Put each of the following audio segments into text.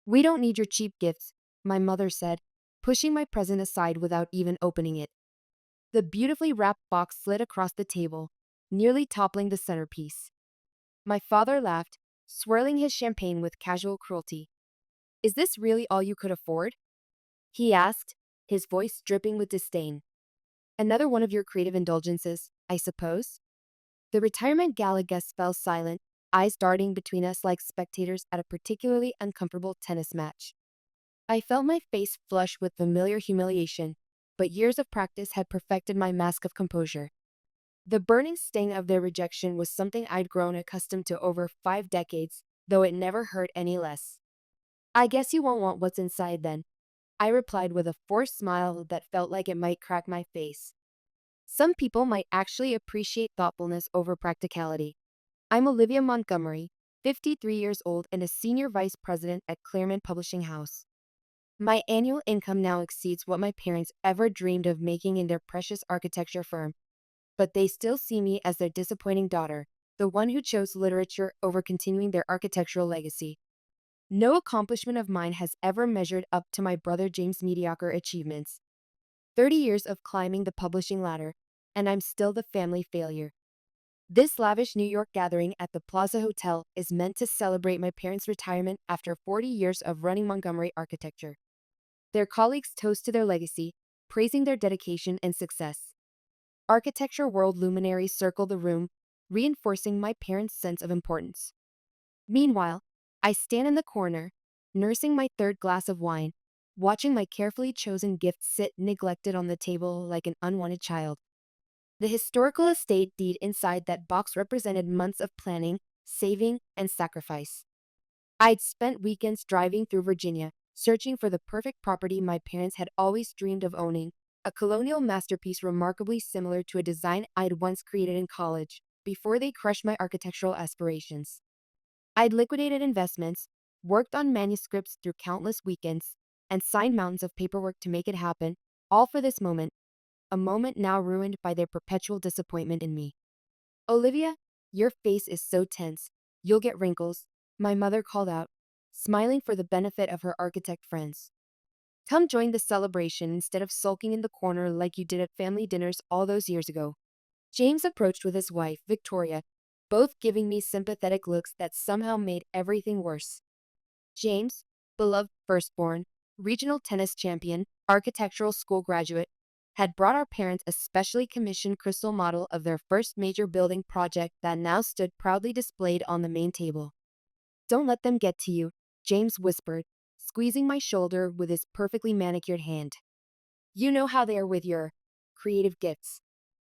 "We don't need your cheap gifts," my mother said, pushing my present aside without even opening it. The beautifully wrapped box slid across the table, nearly toppling the centerpiece. My father laughed, swirling his champagne with casual cruelty. "Is this really all you could afford?" he asked, his voice dripping with disdain. "Another one of your creative indulgences, I suppose?" The retirement gala guests fell silent, eyes darting between us like spectators at a particularly uncomfortable tennis match. I felt my face flush with familiar humiliation, but years of practice had perfected my mask of composure. The burning sting of their rejection was something I'd grown accustomed to over 5 decades, though it never hurt any less. "I guess you won't want what's inside then," I replied with a forced smile that felt like it might crack my face. Some people might actually appreciate thoughtfulness over practicality. I'm Olivia Montgomery, 53 years old and a senior vice president at Claremont Publishing House. My annual income now exceeds what my parents ever dreamed of making in their precious architecture firm, but they still see me as their disappointing daughter, the one who chose literature over continuing their architectural legacy. No accomplishment of mine has ever measured up to my brother James' mediocre achievements. 30 years of climbing the publishing ladder, and I'm still the family failure. This lavish New York gathering at the Plaza Hotel is meant to celebrate my parents' retirement after 40 years of running Montgomery architecture. Their colleagues toast to their legacy, praising their dedication and success. Architecture world luminaries circle the room, reinforcing my parents' sense of importance. Meanwhile, I stand in the corner, nursing my third glass of wine, watching my carefully chosen gift sit neglected on the table like an unwanted child. The historical estate deed inside that box represented months of planning, saving, and sacrifice. I'd spent weekends driving through Virginia, searching for the perfect property my parents had always dreamed of owning, a colonial masterpiece remarkably similar to a design I'd once created in college, before they crushed my architectural aspirations. I'd liquidated investments, worked on manuscripts through countless weekends, and signed mountains of paperwork to make it happen, all for this moment, a moment now ruined by their perpetual disappointment in me. "Olivia, your face is so tense. You'll get wrinkles," my mother called out, smiling for the benefit of her architect friends. "Come join the celebration instead of sulking in the corner like you did at family dinners all those years ago." James approached with his wife, Victoria, both giving me sympathetic looks that somehow made everything worse. James, beloved firstborn, regional tennis champion, architectural school graduate, had brought our parents a specially commissioned crystal model of their first major building project that now stood proudly displayed on the main table. "Don't let them get to you," James whispered, squeezing my shoulder with his perfectly manicured hand. "You know how they are with your creative gifts."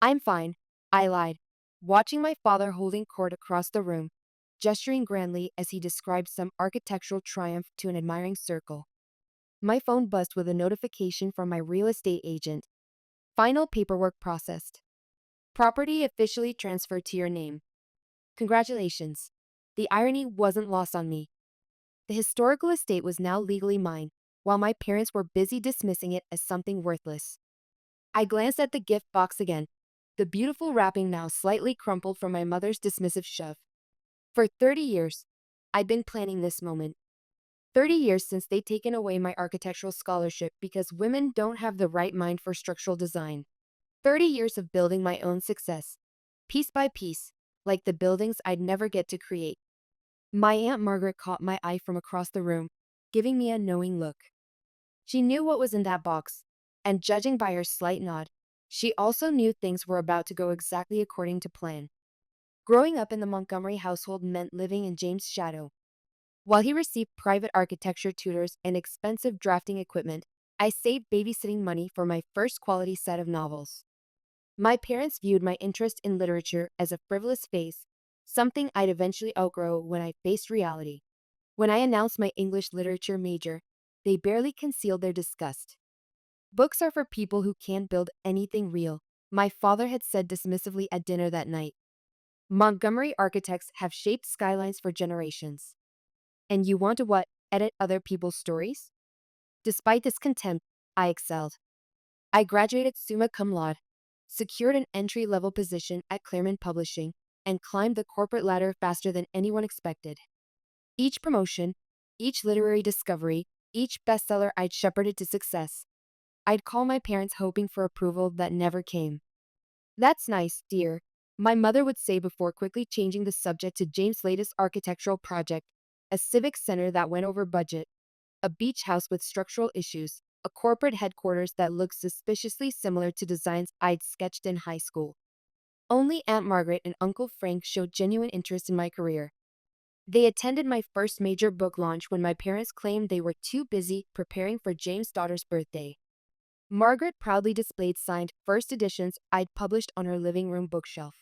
"I'm fine," I lied, watching my father holding court across the room, gesturing grandly as he described some architectural triumph to an admiring circle. My phone buzzed with a notification from my real estate agent. "Final paperwork processed. Property officially transferred to your name. Congratulations." The irony wasn't lost on me. The historical estate was now legally mine, while my parents were busy dismissing it as something worthless. I glanced at the gift box again, the beautiful wrapping now slightly crumpled from my mother's dismissive shove. For 30 years, I'd been planning this moment. 30 years since they'd taken away my architectural scholarship because women don't have the right mind for structural design. 30 years of building my own success, piece by piece, like the buildings I'd never get to create. My Aunt Margaret caught my eye from across the room, giving me a knowing look. She knew what was in that box, and judging by her slight nod, she also knew things were about to go exactly according to plan. Growing up in the Montgomery household meant living in James' shadow. While he received private architecture tutors and expensive drafting equipment, I saved babysitting money for my first quality set of novels. My parents viewed my interest in literature as a frivolous phase, something I'd eventually outgrow when I faced reality. When I announced my English literature major, they barely concealed their disgust. "Books are for people who can't build anything real," my father had said dismissively at dinner that night. "Montgomery architects have shaped skylines for generations. And you want to what? Edit other people's stories?" Despite this contempt, I excelled. I graduated summa cum laude, secured an entry-level position at Claremont Publishing, and climbed the corporate ladder faster than anyone expected. Each promotion, Each literary discovery, each bestseller I'd shepherded to success. I'd call my parents hoping for approval that never came. That's nice, dear, my mother would say before quickly changing the subject to James' latest architectural project, a civic center that went over budget, a beach house with structural issues, a corporate headquarters that looked suspiciously similar to designs I'd sketched in high school. Only Aunt Margaret and Uncle Frank showed genuine interest in my career. They attended my first major book launch when my parents claimed they were too busy preparing for James' daughter's birthday. Margaret proudly displayed signed first editions I'd published on her living room bookshelf.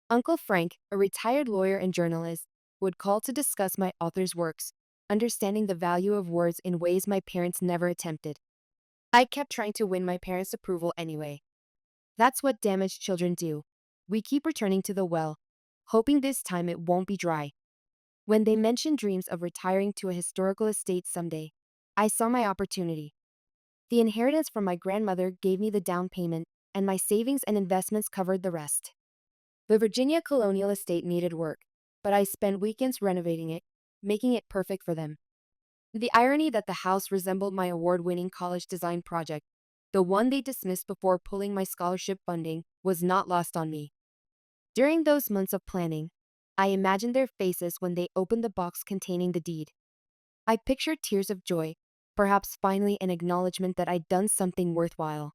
Uncle Frank, a retired lawyer and journalist, would call to discuss my author's works, understanding the value of words in ways my parents never attempted. I kept trying to win my parents' approval anyway. That's what damaged children do. We keep returning to the well, hoping this time it won't be dry. When they mentioned dreams of retiring to a historical estate someday, I saw my opportunity. The inheritance from my grandmother gave me the down payment, and my savings and investments covered the rest. The Virginia colonial estate needed work, but I spent weekends renovating it, making it perfect for them. The irony that the house resembled my award-winning college design project, the one they dismissed before pulling my scholarship funding, was not lost on me. During those months of planning, I imagined their faces when they opened the box containing the deed. I pictured tears of joy, perhaps finally an acknowledgement that I'd done something worthwhile.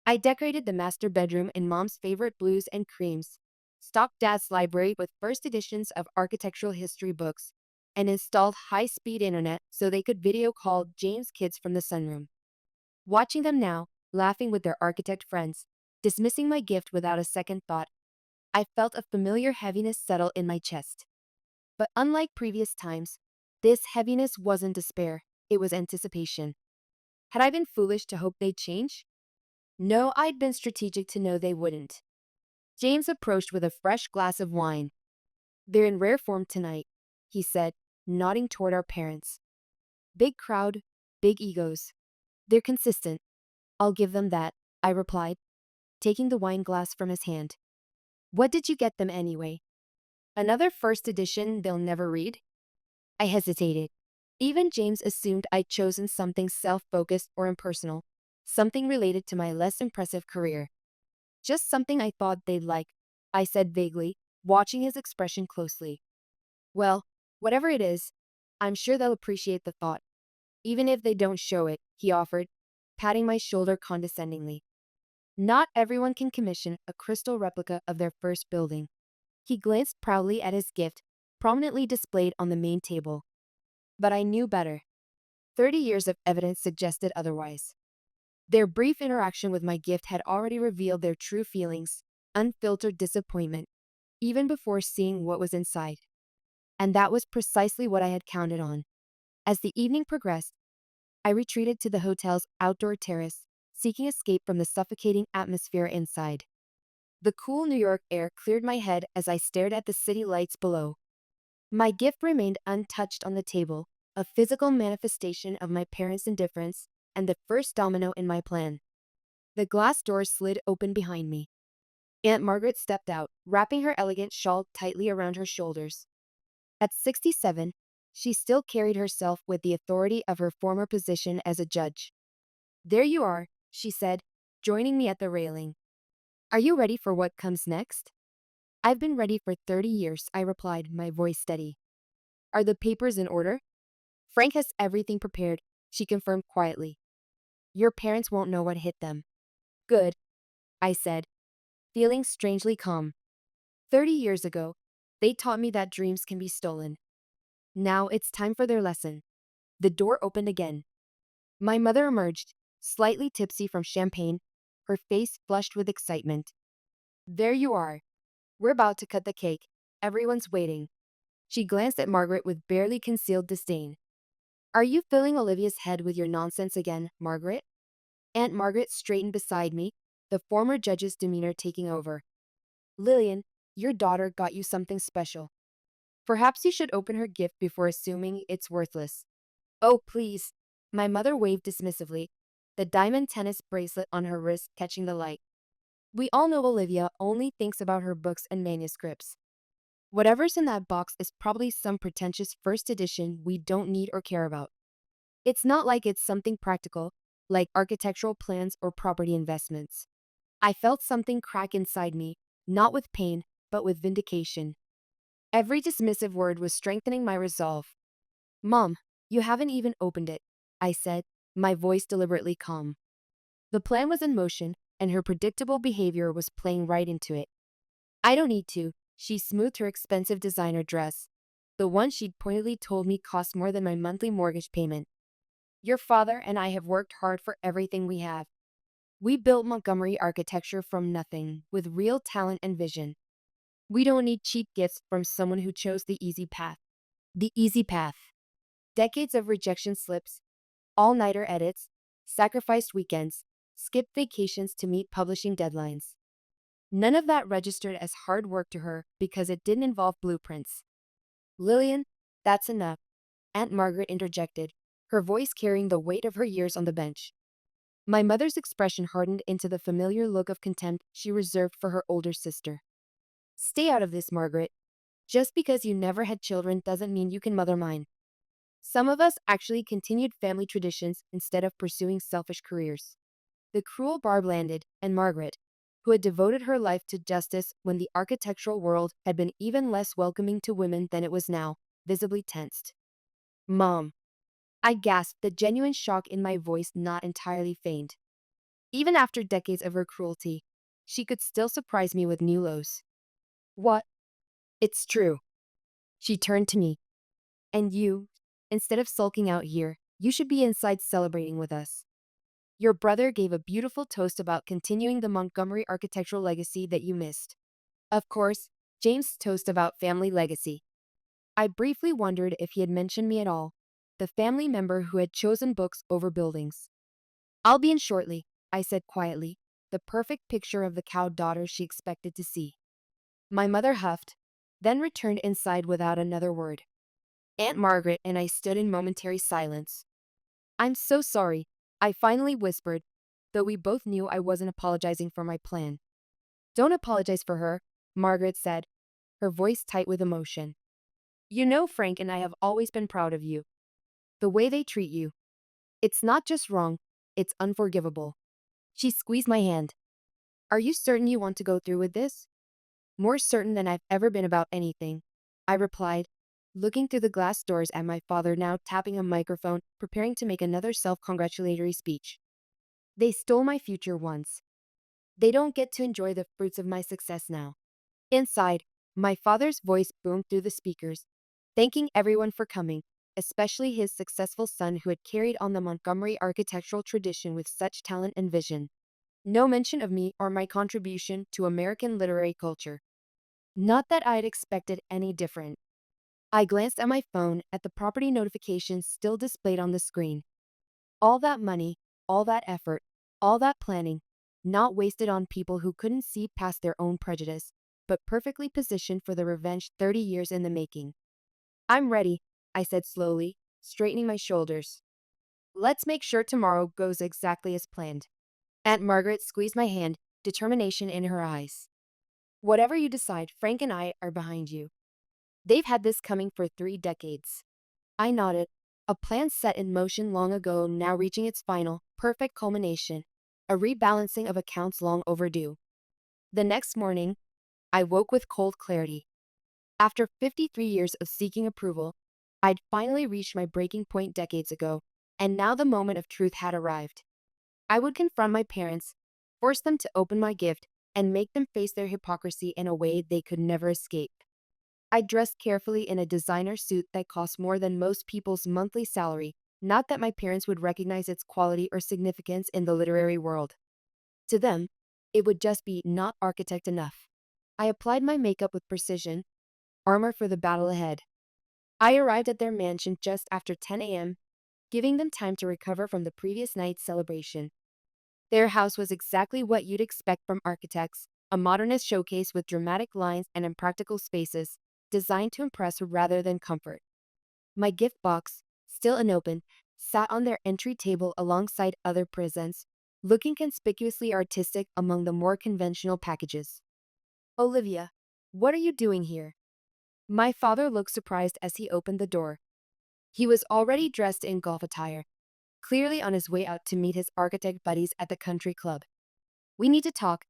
I decorated the master bedroom in Mom's favorite blues and creams, stocked Dad's library with first editions of architectural history books, and installed high-speed internet so they could video call James' kids from the sunroom. Watching them now, laughing with their architect friends, dismissing my gift without a second thought, I felt a familiar heaviness settle in my chest. But unlike previous times, this heaviness wasn't despair, it was anticipation. Had I been foolish to hope they'd change? No, I'd been strategic to know they wouldn't. James approached with a fresh glass of wine. "They're in rare form tonight," he said, nodding toward our parents. "Big crowd, big egos. They're consistent. I'll give them that," I replied, taking the wine glass from his hand. "What did you get them anyway? Another first edition they'll never read?" I hesitated. Even James assumed I'd chosen something self-focused or impersonal, something related to my less impressive career. "Just something I thought they'd like," I said vaguely, watching his expression closely. "Well, whatever it is, I'm sure they'll appreciate the thought, even if they don't show it," he offered, patting my shoulder condescendingly. "Not everyone can commission a crystal replica of their first building." He glanced proudly at his gift, prominently displayed on the main table. But I knew better. 30 years of evidence suggested otherwise. Their brief interaction with my gift had already revealed their true feelings, unfiltered disappointment, even before seeing what was inside. And that was precisely what I had counted on. As the evening progressed, I retreated to the hotel's outdoor terrace, seeking escape from the suffocating atmosphere inside. The cool New York air cleared my head as I stared at the city lights below. My gift remained untouched on the table, a physical manifestation of my parents' indifference and the first domino in my plan. The glass door slid open behind me. Aunt Margaret stepped out, wrapping her elegant shawl tightly around her shoulders. At 67, she still carried herself with the authority of her former position as a judge. "There you are," she said, joining me at the railing. "Are you ready for what comes next?" "I've been ready for 30 years, I replied, my voice steady. "Are the papers in order?" "Frank has everything prepared," she confirmed quietly. "Your parents won't know what hit them." "Good," I said, feeling strangely calm. 30 years ago, they taught me that dreams can be stolen. Now it's time for their lesson. The door opened again. My mother emerged, slightly tipsy from champagne, her face flushed with excitement. "There you are. We're about to cut the cake. Everyone's waiting." She glanced at Margaret with barely concealed disdain. "Are you filling Olivia's head with your nonsense again, Margaret?" Aunt Margaret straightened beside me, the former judge's demeanor taking over. "Lillian, your daughter got you something special. Perhaps you should open her gift before assuming it's worthless." "Oh, please." My mother waved dismissively, the diamond tennis bracelet on her wrist catching the light. "We all know Olivia only thinks about her books and manuscripts." Whatever's in that box is probably some pretentious first edition we don't need or care about. It's not like it's something practical, like architectural plans or property investments. I felt something crack inside me, not with pain, but with vindication. Every dismissive word was strengthening my resolve. Mom, you haven't even opened it, I said, my voice deliberately calm. The plan was in motion, and her predictable behavior was playing right into it. I don't need to, she smoothed her expensive designer dress, the one she'd pointedly told me cost more than my monthly mortgage payment. Your father and I have worked hard for everything we have. We built Montgomery architecture from nothing, with real talent and vision. We don't need cheap gifts from someone who chose the easy path. The easy path. Decades of rejection slips, all-nighter edits, sacrificed weekends, skipped vacations to meet publishing deadlines. None of that registered as hard work to her because it didn't involve blueprints. Lillian, that's enough, Aunt Margaret interjected, her voice carrying the weight of her years on the bench. My mother's expression hardened into the familiar look of contempt she reserved for her older sister. Stay out of this, Margaret. Just because you never had children doesn't mean you can mother mine. Some of us actually continued family traditions instead of pursuing selfish careers. The cruel barb landed, and Margaret, who had devoted her life to justice when the architectural world had been even less welcoming to women than it was now, visibly tensed. Mom. I gasped, the genuine shock in my voice not entirely feigned. Even after decades of her cruelty, she could still surprise me with new lows. What? It's true. She turned to me. And you, instead of sulking out here, you should be inside celebrating with us. Your brother gave a beautiful toast about continuing the Montgomery architectural legacy that you missed. Of course, James' toast about family legacy. I briefly wondered if he had mentioned me at all, the family member who had chosen books over buildings. I'll be in shortly, I said quietly, the perfect picture of the cowed daughter she expected to see. My mother huffed, then returned inside without another word. Aunt Margaret and I stood in momentary silence. I'm so sorry, I finally whispered, though we both knew I wasn't apologizing for my plan. Don't apologize for her, Margaret said, her voice tight with emotion. You know Frank and I have always been proud of you. The way they treat you. It's not just wrong, it's unforgivable. She squeezed my hand. Are you certain you want to go through with this? More certain than I've ever been about anything, I replied, looking through the glass doors at my father now tapping a microphone, preparing to make another self-congratulatory speech. They stole my future once. They don't get to enjoy the fruits of my success now. Inside, my father's voice boomed through the speakers, thanking everyone for coming, especially his successful son who had carried on the Montgomery architectural tradition with such talent and vision. No mention of me or my contribution to American literary culture. Not that I'd expected any different. I glanced at my phone at the property notifications still displayed on the screen. All that money, all that effort, all that planning, not wasted on people who couldn't see past their own prejudice, but perfectly positioned for the revenge 30 years in the making. I'm ready, I said slowly, straightening my shoulders. Let's make sure tomorrow goes exactly as planned. Aunt Margaret squeezed my hand, determination in her eyes. Whatever you decide, Frank and I are behind you. They've had this coming for 3 decades. I nodded, a plan set in motion long ago now reaching its final, perfect culmination, a rebalancing of accounts long overdue. The next morning, I woke with cold clarity. After 53 years of seeking approval, I'd finally reached my breaking point decades ago, and now the moment of truth had arrived. I would confront my parents, force them to open my gift, and make them face their hypocrisy in a way they could never escape. I dressed carefully in a designer suit that cost more than most people's monthly salary, not that my parents would recognize its quality or significance in the literary world. To them, it would just be not architect enough. I applied my makeup with precision, armor for the battle ahead. I arrived at their mansion just after 10 a.m., giving them time to recover from the previous night's celebration. Their house was exactly what you'd expect from architects, a modernist showcase with dramatic lines and impractical spaces, designed to impress rather than comfort. My gift box, still unopened, sat on their entry table alongside other presents, looking conspicuously artistic among the more conventional packages. Olivia, what are you doing here? My father looked surprised as he opened the door. He was already dressed in golf attire, clearly on his way out to meet his architect buddies at the country club. We need to talk,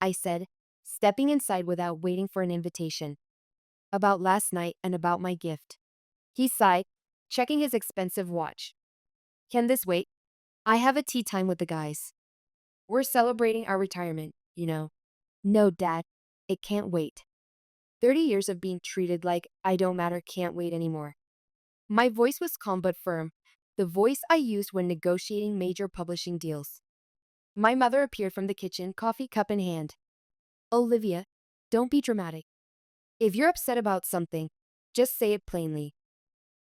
I said, stepping inside without waiting for an invitation. About last night and about my gift. He sighed, checking his expensive watch. Can this wait? I have a tea time with the guys. We're celebrating our retirement, you know. No, Dad, it can't wait. 30 years of being treated like I don't matter can't wait anymore. My voice was calm but firm, the voice I used when negotiating major publishing deals. My mother appeared from the kitchen, coffee cup in hand. Olivia, don't be dramatic. If you're upset about something, just say it plainly.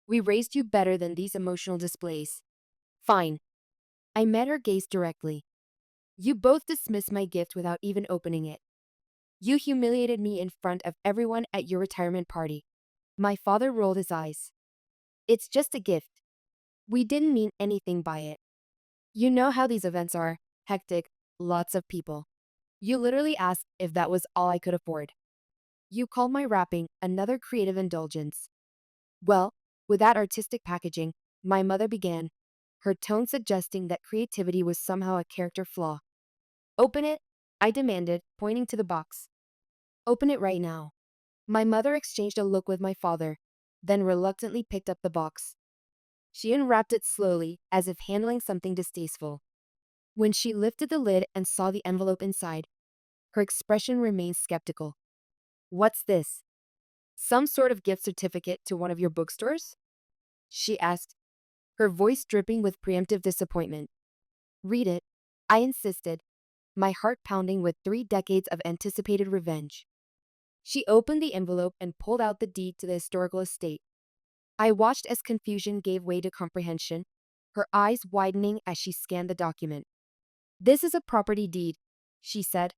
We raised you better than these emotional displays. Fine. I met her gaze directly. You both dismissed my gift without even opening it. You humiliated me in front of everyone at your retirement party. My father rolled his eyes. It's just a gift. We didn't mean anything by it. You know how these events are hectic, lots of people. You literally asked if that was all I could afford. You called my wrapping another creative indulgence. Well, with that artistic packaging, my mother began, her tone suggesting that creativity was somehow a character flaw. Open it, I demanded, pointing to the box. Open it right now. My mother exchanged a look with my father, then reluctantly picked up the box. She unwrapped it slowly, as if handling something distasteful. When she lifted the lid and saw the envelope inside, her expression remained skeptical. What's this? Some sort of gift certificate to one of your bookstores? She asked, her voice dripping with preemptive disappointment. Read it, I insisted, my heart pounding with 3 decades of anticipated revenge. She opened the envelope and pulled out the deed to the historical estate. I watched as confusion gave way to comprehension, her eyes widening as she scanned the document. This is a property deed, she said,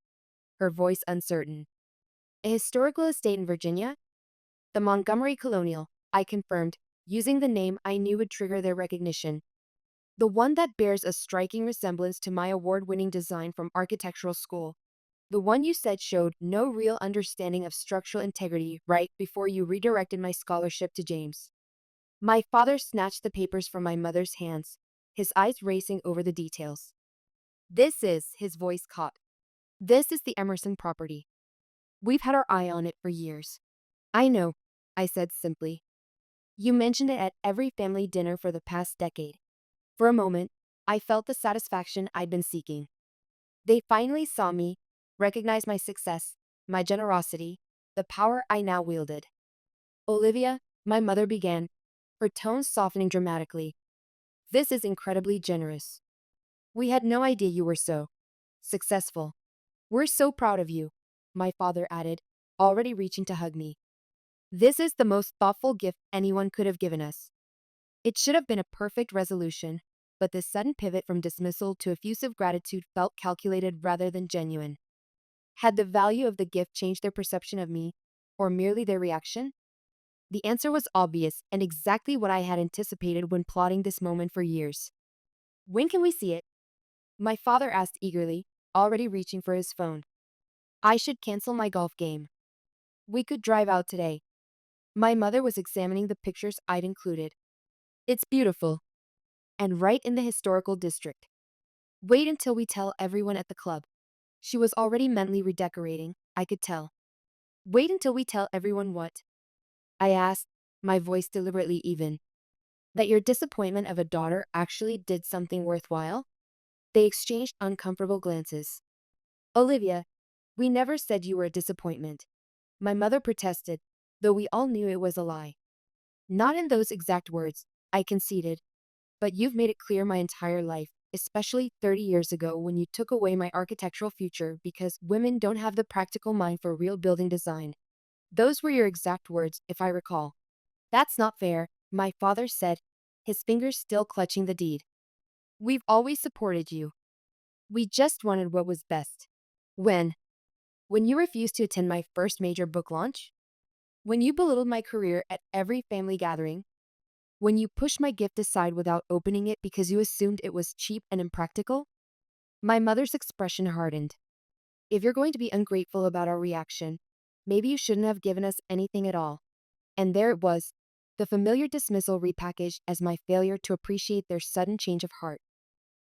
her voice uncertain. A historical estate in Virginia? The Montgomery Colonial, I confirmed, using the name I knew would trigger their recognition. The one that bears a striking resemblance to my award-winning design from architectural school. The one you said showed no real understanding of structural integrity right before you redirected my scholarship to James. My father snatched the papers from my mother's hands, his eyes racing over the details. This is, his voice caught. This is the Emerson property. We've had our eye on it for years. I know, I said simply. You mentioned it at every family dinner for the past decade. For a moment, I felt the satisfaction I'd been seeking. They finally saw me, recognized my success, my generosity, the power I now wielded. Olivia, my mother began, her tone softening dramatically. This is incredibly generous. We had no idea you were so successful. We're so proud of you, my father added, already reaching to hug me. This is the most thoughtful gift anyone could have given us. It should have been a perfect resolution, but this sudden pivot from dismissal to effusive gratitude felt calculated rather than genuine. Had the value of the gift changed their perception of me, or merely their reaction? The answer was obvious and exactly what I had anticipated when plotting this moment for years. When can we see it? My father asked eagerly, already reaching for his phone. I should cancel my golf game. We could drive out today. My mother was examining the pictures I'd included. It's beautiful. And right in the historical district. Wait until we tell everyone at the club. She was already mentally redecorating, I could tell. Wait until we tell everyone what? I asked, my voice deliberately even. That your disappointment of a daughter actually did something worthwhile? They exchanged uncomfortable glances. Olivia, we never said you were a disappointment. My mother protested, though we all knew it was a lie. Not in those exact words, I conceded. But you've made it clear my entire life, especially 30 years ago when you took away my architectural future because women don't have the practical mind for real building design. Those were your exact words, if I recall. That's not fair, my father said, his fingers still clutching the deed. We've always supported you. We just wanted what was best. When? When you refused to attend my first major book launch? When you belittled my career at every family gathering? When you pushed my gift aside without opening it because you assumed it was cheap and impractical? My mother's expression hardened. If you're going to be ungrateful about our reaction, maybe you shouldn't have given us anything at all. And there it was, the familiar dismissal repackaged as my failure to appreciate their sudden change of heart.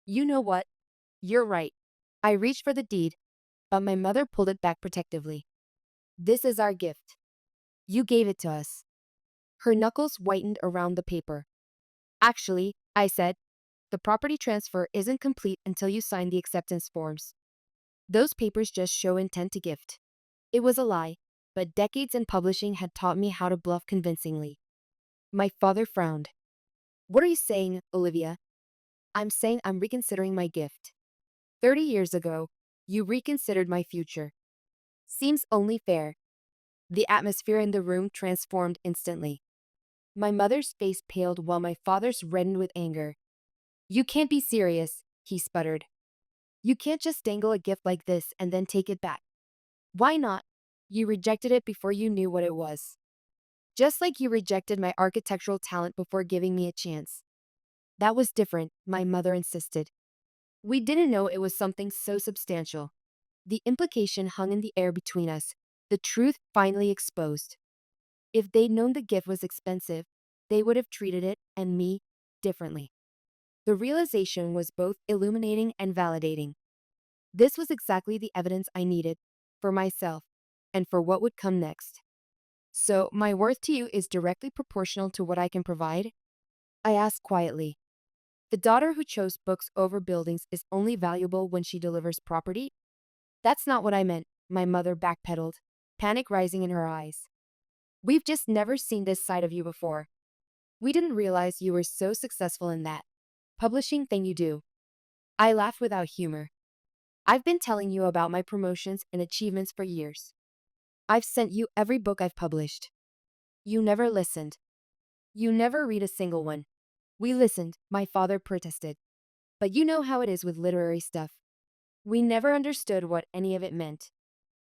You know what? You're right. I reached for the deed, but my mother pulled it back protectively. This is our gift. You gave it to us. Her knuckles whitened around the paper. Actually, I said, the property transfer isn't complete until you sign the acceptance forms. Those papers just show intent to gift. It was a lie, but decades in publishing had taught me how to bluff convincingly. My father frowned. What are you saying, Olivia? I'm saying I'm reconsidering my gift. 30 years ago, you reconsidered my future. Seems only fair. The atmosphere in the room transformed instantly. My mother's face paled while my father's reddened with anger. You can't be serious, he sputtered. You can't just dangle a gift like this and then take it back. Why not? You rejected it before you knew what it was. Just like you rejected my architectural talent before giving me a chance. That was different, my mother insisted. We didn't know it was something so substantial. The implication hung in the air between us, the truth finally exposed. If they'd known the gift was expensive, they would have treated it, and me, differently. The realization was both illuminating and validating. This was exactly the evidence I needed, for myself, and for what would come next. So, my worth to you is directly proportional to what I can provide? I asked quietly. The daughter who chose books over buildings is only valuable when she delivers property? That's not what I meant, my mother backpedaled, panic rising in her eyes. We've just never seen this side of you before. We didn't realize you were so successful in that publishing thing you do. I laughed without humor. I've been telling you about my promotions and achievements for years. I've sent you every book I've published. You never listened. You never read a single one. We listened, my father protested. But you know how it is with literary stuff. We never understood what any of it meant.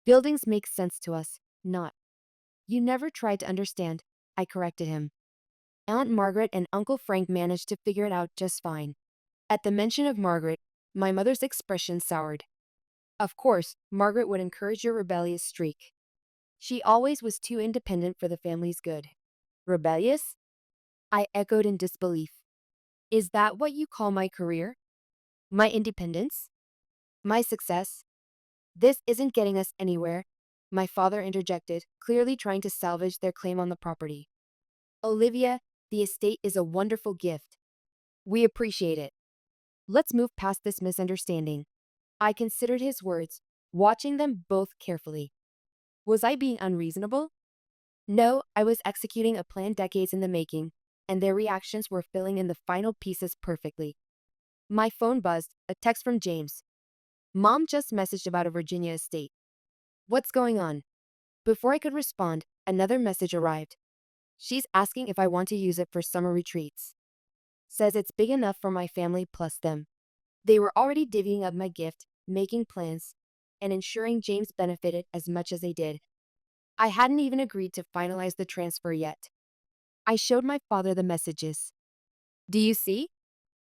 Buildings make sense to us, not. You never tried to understand, I corrected him. Aunt Margaret and Uncle Frank managed to figure it out just fine. At the mention of Margaret, my mother's expression soured. Of course, Margaret would encourage your rebellious streak. She always was too independent for the family's good. Rebellious? I echoed in disbelief. Is that what you call my career? My independence? My success? This isn't getting us anywhere, my father interjected, clearly trying to salvage their claim on the property. Olivia, the estate is a wonderful gift. We appreciate it. Let's move past this misunderstanding. I considered his words, watching them both carefully. Was I being unreasonable? No, I was executing a plan decades in the making, and their reactions were filling in the final pieces perfectly. My phone buzzed, a text from James. Mom just messaged about a Virginia estate. What's going on? Before I could respond, another message arrived. She's asking if I want to use it for summer retreats. Says it's big enough for my family plus them. They were already divvying up my gift, making plans, and ensuring James benefited as much as they did. I hadn't even agreed to finalize the transfer yet. I showed my father the messages. Do you see?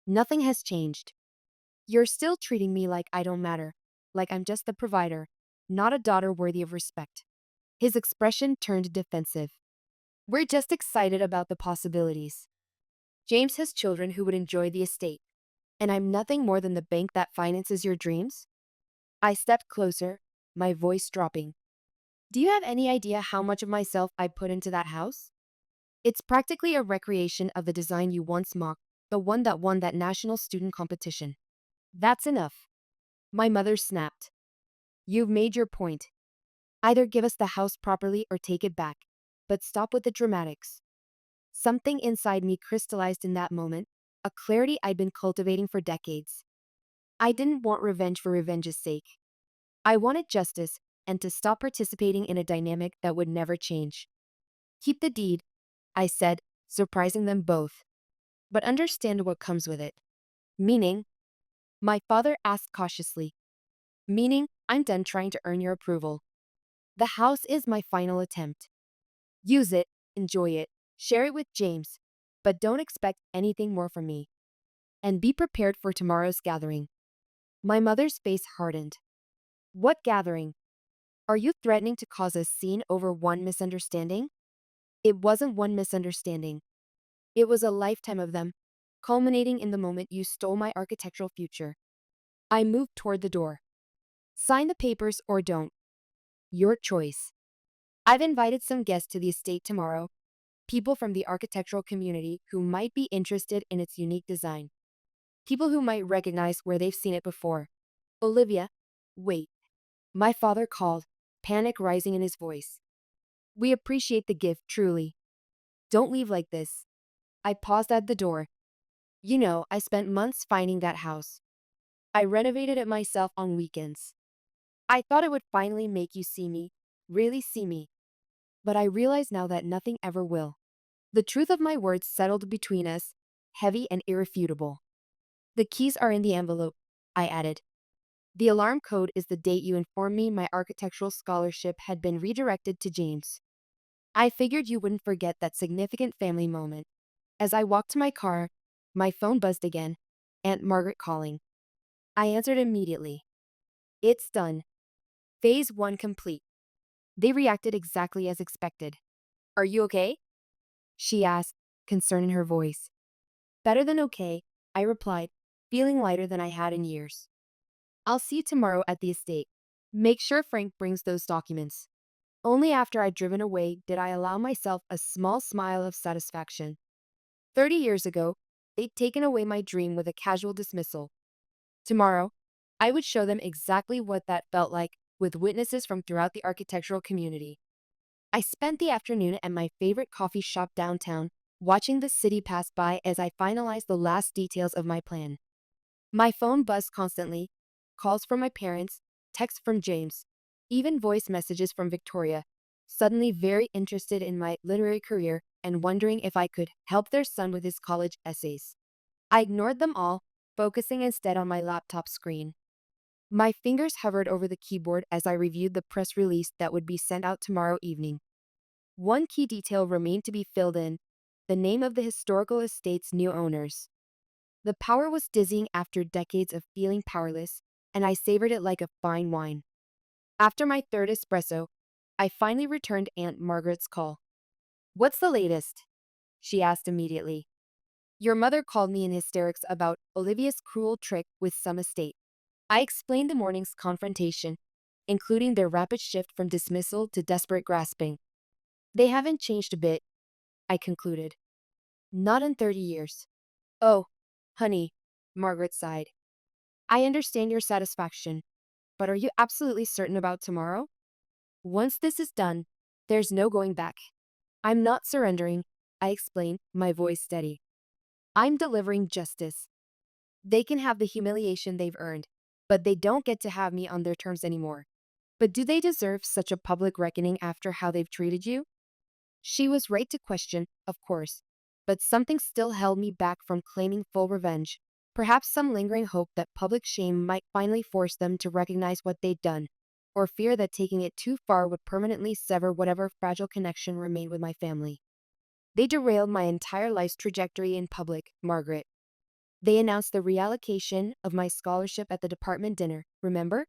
Nothing has changed. You're still treating me like I don't matter, like I'm just the provider, not a daughter worthy of respect. His expression turned defensive. We're just excited about the possibilities. James has children who would enjoy the estate, and I'm nothing more than the bank that finances your dreams? I stepped closer, my voice dropping. Do you have any idea how much of myself I put into that house? It's practically a recreation of the design you once mocked, the one that won that national student competition. That's enough. My mother snapped. You've made your point. Either give us the house properly or take it back, but stop with the dramatics. Something inside me crystallized in that moment, a clarity I'd been cultivating for decades. I didn't want revenge for revenge's sake. I wanted justice and to stop participating in a dynamic that would never change. Keep the deed, I said, surprising them both. But understand what comes with it. Meaning? My father asked cautiously. Meaning, I'm done trying to earn your approval. The house is my final attempt. Use it, enjoy it, share it with James, but don't expect anything more from me. And be prepared for tomorrow's gathering. My mother's face hardened. What gathering? Are you threatening to cause a scene over one misunderstanding? It wasn't one misunderstanding. It was a lifetime of them, culminating in the moment you stole my architectural future. I moved toward the door. Sign the papers or don't. Your choice. I've invited some guests to the estate tomorrow, people from the architectural community who might be interested in its unique design. People who might recognize where they've seen it before. Olivia, wait. My father called, panic rising in his voice. We appreciate the gift, truly. Don't leave like this. I paused at the door. You know, I spent months finding that house. I renovated it myself on weekends. I thought it would finally make you see me, really see me. But I realize now that nothing ever will. The truth of my words settled between us, heavy and irrefutable. The keys are in the envelope, I added. The alarm code is the date you informed me my architectural scholarship had been redirected to James. I figured you wouldn't forget that significant family moment. As I walked to my car, my phone buzzed again. Aunt Margaret calling. I answered immediately. It's done. Phase 1 complete. They reacted exactly as expected. Are you okay? She asked, concern in her voice. Better than okay, I replied, feeling lighter than I had in years. I'll see you tomorrow at the estate. Make sure Frank brings those documents. Only after I'd driven away did I allow myself a small smile of satisfaction. 30 years ago, they'd taken away my dream with a casual dismissal. Tomorrow, I would show them exactly what that felt like, with witnesses from throughout the architectural community. I spent the afternoon at my favorite coffee shop downtown, watching the city pass by as I finalized the last details of my plan. My phone buzzed constantly, calls from my parents, texts from James, even voice messages from Victoria, suddenly very interested in my literary career and wondering if I could help their son with his college essays. I ignored them all, focusing instead on my laptop screen. My fingers hovered over the keyboard as I reviewed the press release that would be sent out tomorrow evening. One key detail remained to be filled in: the name of the historical estate's new owners. The power was dizzying after decades of feeling powerless, and I savored it like a fine wine. After my third espresso, I finally returned Aunt Margaret's call. What's the latest? She asked immediately. Your mother called me in hysterics about Olivia's cruel trick with some estate. I explained the morning's confrontation, including their rapid shift from dismissal to desperate grasping. They haven't changed a bit, I concluded. Not in 30 years. Oh, honey, Margaret sighed. I understand your satisfaction, but are you absolutely certain about tomorrow? Once this is done, there's no going back. I'm not surrendering, I explained, my voice steady. I'm delivering justice. They can have the humiliation they've earned, but they don't get to have me on their terms anymore. But do they deserve such a public reckoning after how they've treated you? She was right to question, of course, but something still held me back from claiming full revenge. Perhaps some lingering hope that public shame might finally force them to recognize what they'd done, or fear that taking it too far would permanently sever whatever fragile connection remained with my family. They derailed my entire life's trajectory in public, Margaret. They announced the reallocation of my scholarship at the department dinner, remember?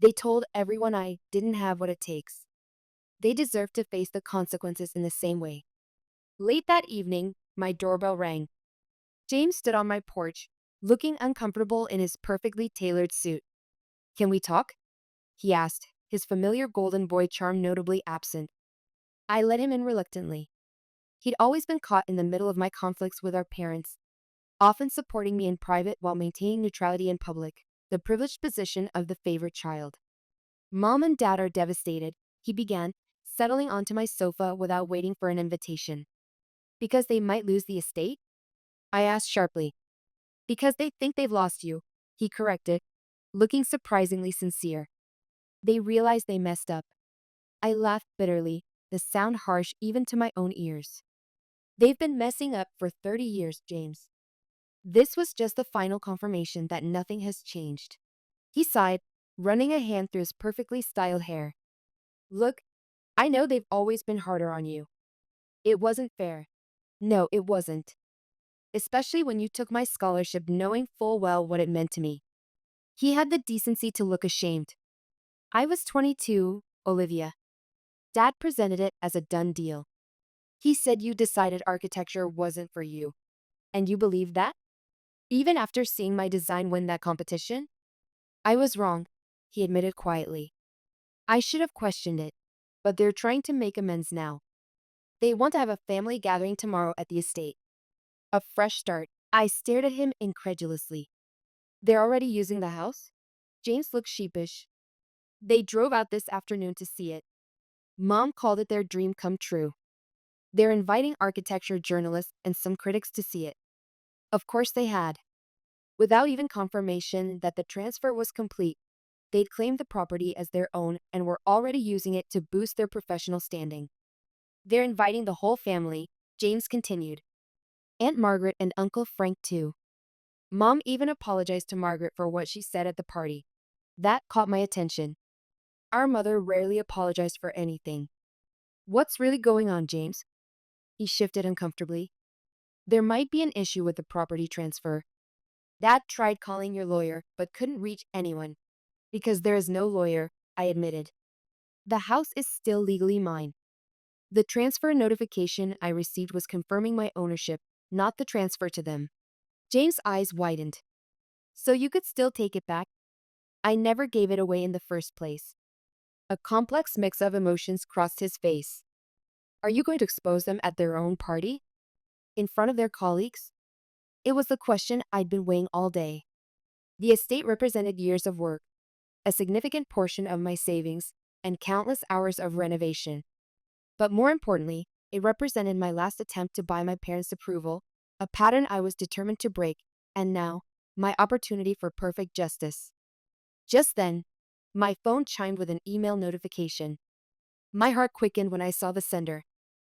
They told everyone I didn't have what it takes. They deserved to face the consequences in the same way. Late that evening, my doorbell rang. James stood on my porch, looking uncomfortable in his perfectly tailored suit. Can we talk? He asked, his familiar golden boy charm notably absent. I let him in reluctantly. He'd always been caught in the middle of my conflicts with our parents, often supporting me in private while maintaining neutrality in public, the privileged position of the favorite child. Mom and Dad are devastated, he began, settling onto my sofa without waiting for an invitation. Because they might lose the estate? I asked sharply. Because they think they've lost you, he corrected, looking surprisingly sincere. They realize they messed up. I laughed bitterly, the sound harsh even to my own ears. They've been messing up for 30 years, James. This was just the final confirmation that nothing has changed. He sighed, running a hand through his perfectly styled hair. Look, I know they've always been harder on you. It wasn't fair. No, it wasn't. Especially when you took my scholarship knowing full well what it meant to me. He had the decency to look ashamed. I was 22, Olivia. Dad presented it as a done deal. He said you decided architecture wasn't for you. And you believe that? Even after seeing my design win that competition? I was wrong, he admitted quietly. I should have questioned it. But they're trying to make amends now. They want to have a family gathering tomorrow at the estate. A fresh start. I stared at him incredulously. They're already using the house? James looked sheepish. They drove out this afternoon to see it. Mom called it their dream come true. They're inviting architecture journalists and some critics to see it. Of course they had. Without even confirmation that the transfer was complete, they'd claimed the property as their own and were already using it to boost their professional standing. They're inviting the whole family, James continued. Aunt Margaret and Uncle Frank too. Mom even apologized to Margaret for what she said at the party. That caught my attention. Our mother rarely apologized for anything. What's really going on, James? He shifted uncomfortably. There might be an issue with the property transfer. Dad tried calling your lawyer, but couldn't reach anyone. Because there is no lawyer, I admitted. The house is still legally mine. The transfer notification I received was confirming my ownership, not the transfer to them. James' eyes widened. So you could still take it back? I never gave it away in the first place. A complex mix of emotions crossed his face. Are you going to expose them at their own party? In front of their colleagues? It was the question I'd been weighing all day. The estate represented years of work, a significant portion of my savings, and countless hours of renovation. But more importantly, it represented my last attempt to buy my parents' approval, a pattern I was determined to break, and now, my opportunity for perfect justice. Just then, my phone chimed with an email notification. My heart quickened when I saw the sender.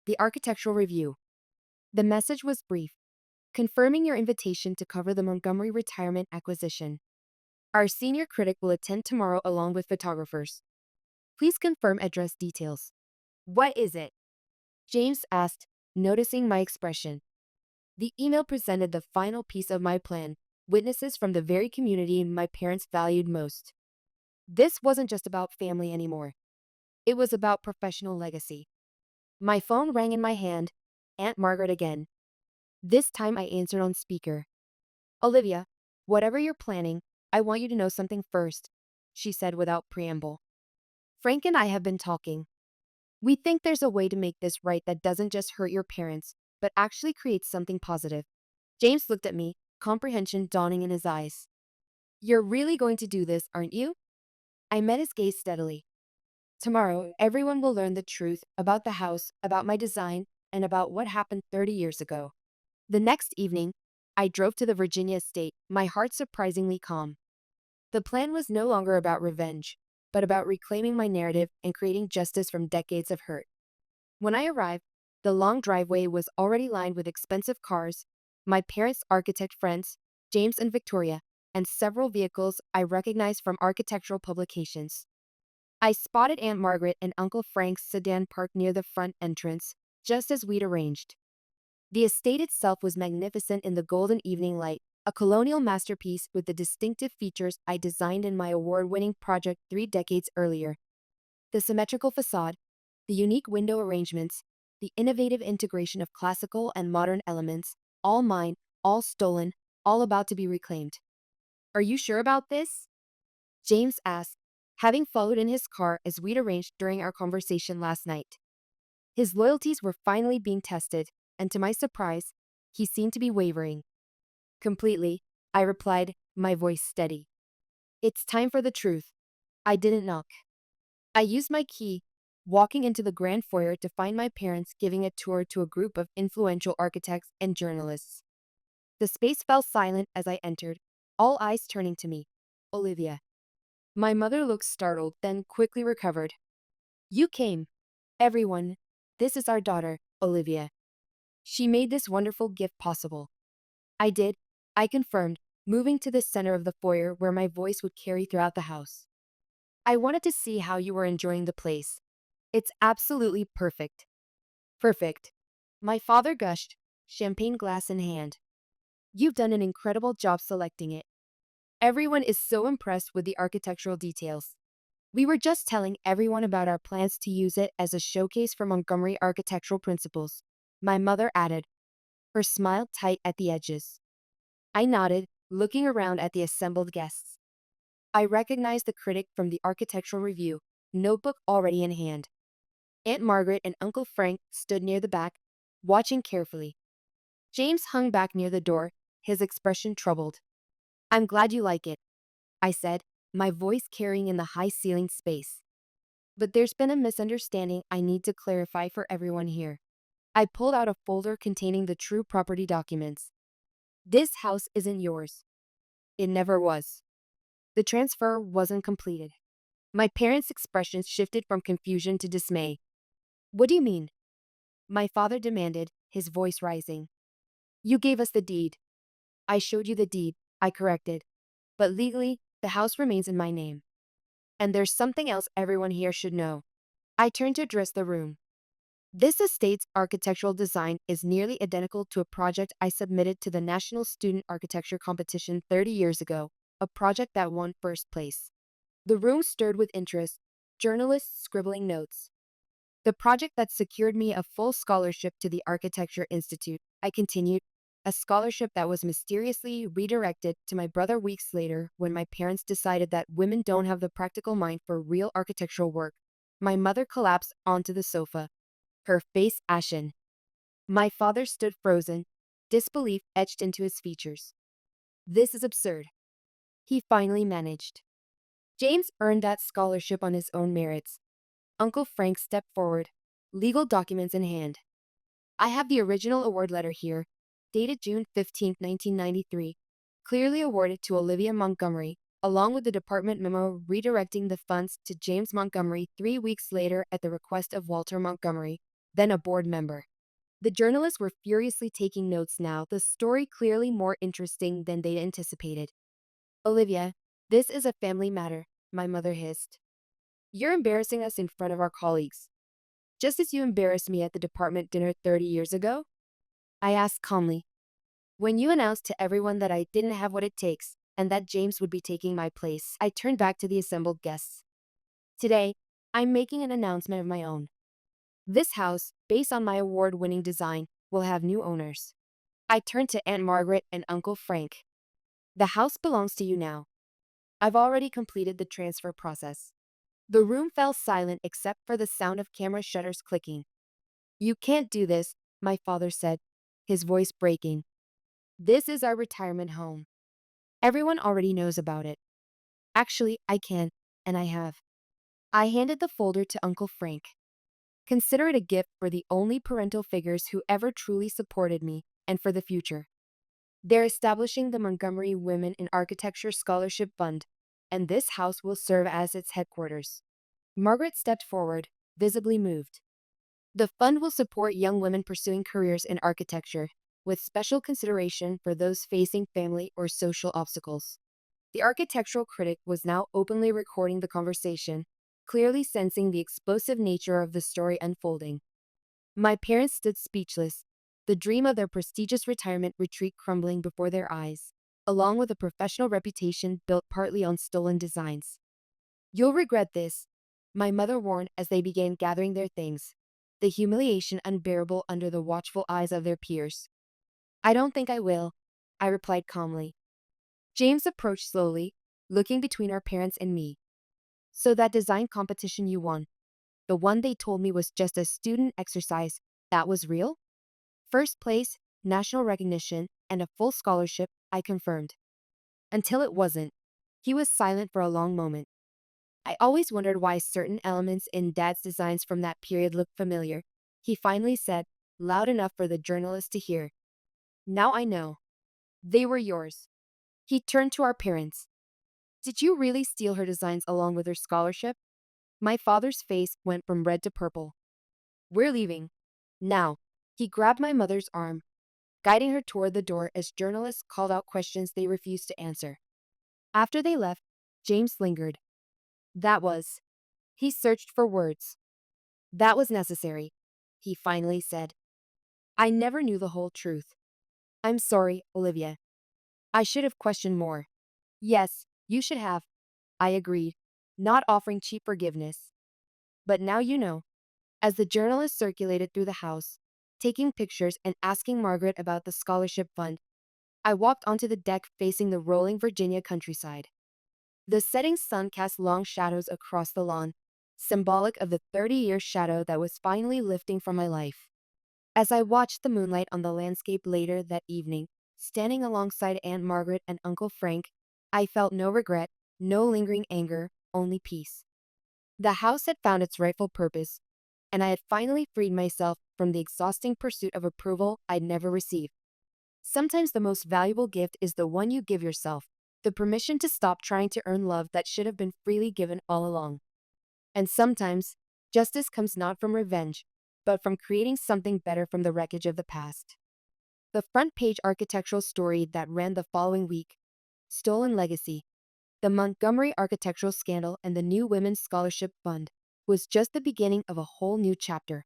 The Architectural Review. The message was brief, confirming your invitation to cover the Montgomery retirement acquisition. Our senior critic will attend tomorrow along with photographers. Please confirm address details. What is it? James asked, noticing my expression. The email presented the final piece of my plan, witnesses from the very community my parents valued most. This wasn't just about family anymore. It was about professional legacy. My phone rang in my hand. Aunt Margaret again. This time I answered on speaker. Olivia, whatever you're planning, I want you to know something first, she said without preamble. Frank and I have been talking. We think there's a way to make this right that doesn't just hurt your parents, but actually creates something positive. James looked at me, comprehension dawning in his eyes. You're really going to do this, aren't you? I met his gaze steadily. Tomorrow, everyone will learn the truth about the house, about my design, and about what happened 30 years ago. The next evening, I drove to the Virginia estate, my heart surprisingly calm. The plan was no longer about revenge, but about reclaiming my narrative and creating justice from decades of hurt. When I arrived, the long driveway was already lined with expensive cars, my parents' architect friends, James and Victoria, and several vehicles I recognized from architectural publications. I spotted Aunt Margaret and Uncle Frank's sedan parked near the front entrance, just as we'd arranged. The estate itself was magnificent in the golden evening light, a colonial masterpiece with the distinctive features I designed in my award-winning project 3 decades earlier. The symmetrical facade, the unique window arrangements, the innovative integration of classical and modern elements, all mine, all stolen, all about to be reclaimed. Are you sure about this? James asked, having followed in his car as we'd arranged during our conversation last night. His loyalties were finally being tested, and to my surprise, he seemed to be wavering. Completely, I replied, my voice steady. It's time for the truth. I didn't knock. I used my key, walking into the grand foyer to find my parents giving a tour to a group of influential architects and journalists. The space fell silent as I entered, all eyes turning to me. Olivia. My mother looked startled, then quickly recovered. You came. Everyone. This is our daughter, Olivia. She made this wonderful gift possible. I did, I confirmed, moving to the center of the foyer where my voice would carry throughout the house. I wanted to see how you were enjoying the place. It's absolutely perfect. Perfect. My father gushed, champagne glass in hand. You've done an incredible job selecting it. Everyone is so impressed with the architectural details. We were just telling everyone about our plans to use it as a showcase for Montgomery architectural principles. my mother added, her smile tight at the edges. I nodded, looking around at the assembled guests. I recognized the critic from the architectural review, notebook already in hand. Aunt Margaret and Uncle Frank stood near the back, watching carefully. James hung back near the door, his expression troubled. I'm glad you like it, I said, my voice carrying in the high-ceilinged space. But there's been a misunderstanding I need to clarify for everyone here. I pulled out a folder containing the true property documents. This house isn't yours. It never was. The transfer wasn't completed. My parents' expressions shifted from confusion to dismay. What do you mean? My father demanded, his voice rising. You gave us the deed. I showed you the deed, I corrected. But legally, the house remains in my name. And there's something else everyone here should know. I turned to address the room. This estate's architectural design is nearly identical to a project I submitted to the National Student Architecture Competition 30 years ago, a project that won first place. The room stirred with interest, journalists scribbling notes. The project that secured me a full scholarship to the Architecture Institute, I continued, a scholarship that was mysteriously redirected to my brother weeks later when my parents decided that women don't have the practical mind for real architectural work. My mother collapsed onto the sofa, her face ashen. My father stood frozen, disbelief etched into his features. This is absurd. He finally managed. James earned that scholarship on his own merits. Uncle Frank stepped forward, legal documents in hand. I have the original award letter here, dated June 15, 1993, clearly awarded to Olivia Montgomery, along with the department memo redirecting the funds to James Montgomery 3 weeks later at the request of Walter Montgomery, then a board member. The journalists were furiously taking notes now, the story clearly more interesting than they anticipated. Olivia, this is a family matter, my mother hissed. You're embarrassing us in front of our colleagues. Just as you embarrassed me at the department dinner 30 years ago? I asked calmly. When you announced to everyone that I didn't have what it takes, and that James would be taking my place, I turned back to the assembled guests. Today, I'm making an announcement of my own. This house, based on my award-winning design, will have new owners. I turned to Aunt Margaret and Uncle Frank. The house belongs to you now. I've already completed the transfer process. The room fell silent except for the sound of camera shutters clicking. You can't do this, my father said, his voice breaking. This is our retirement home. Everyone already knows about it. Actually, I can, and I have. I handed the folder to Uncle Frank. Consider it a gift for the only parental figures who ever truly supported me, and for the future. They're establishing the Montgomery Women in Architecture Scholarship Fund, and this house will serve as its headquarters. Margaret stepped forward, visibly moved. The fund will support young women pursuing careers in architecture, with special consideration for those facing family or social obstacles. The architectural critic was now openly recording the conversation, clearly sensing the explosive nature of the story unfolding. My parents stood speechless, the dream of their prestigious retirement retreat crumbling before their eyes, along with a professional reputation built partly on stolen designs. You'll regret this, my mother warned as they began gathering their things, the humiliation unbearable under the watchful eyes of their peers. I don't think I will, I replied calmly. James approached slowly, looking between our parents and me. So that design competition you won, the one they told me was just a student exercise, that was real? First place, national recognition, and a full scholarship, I confirmed. Until it wasn't. He was silent for a long moment. I always wondered why certain elements in Dad's designs from that period looked familiar. He finally said, loud enough for the journalist to hear. Now I know. They were yours. He turned to our parents. Did you really steal her designs along with her scholarship? My father's face went from red to purple. We're leaving. Now. He grabbed my mother's arm, guiding her toward the door as journalists called out questions they refused to answer. After they left, James lingered. That was. He searched for words. That was necessary, he finally said. I never knew the whole truth. I'm sorry, Olivia. I should have questioned more. Yes, you should have, I agreed, not offering cheap forgiveness. But now you know. As the journalist circulated through the house, taking pictures and asking Margaret about the scholarship fund. I walked onto the deck facing the rolling Virginia countryside. The setting sun cast long shadows across the lawn, symbolic of the 30-year shadow that was finally lifting from my life. As I watched the moonlight on the landscape later that evening, standing alongside Aunt Margaret and Uncle Frank, I felt no regret, no lingering anger, only peace. The house had found its rightful purpose, and I had finally freed myself from the exhausting pursuit of approval I'd never received. Sometimes the most valuable gift is the one you give yourself, the permission to stop trying to earn love that should have been freely given all along. And sometimes, justice comes not from revenge, but from creating something better from the wreckage of the past. The front page architectural story that ran the following week, Stolen Legacy, the Montgomery architectural scandal and the new Women's Scholarship Fund, was just the beginning of a whole new chapter.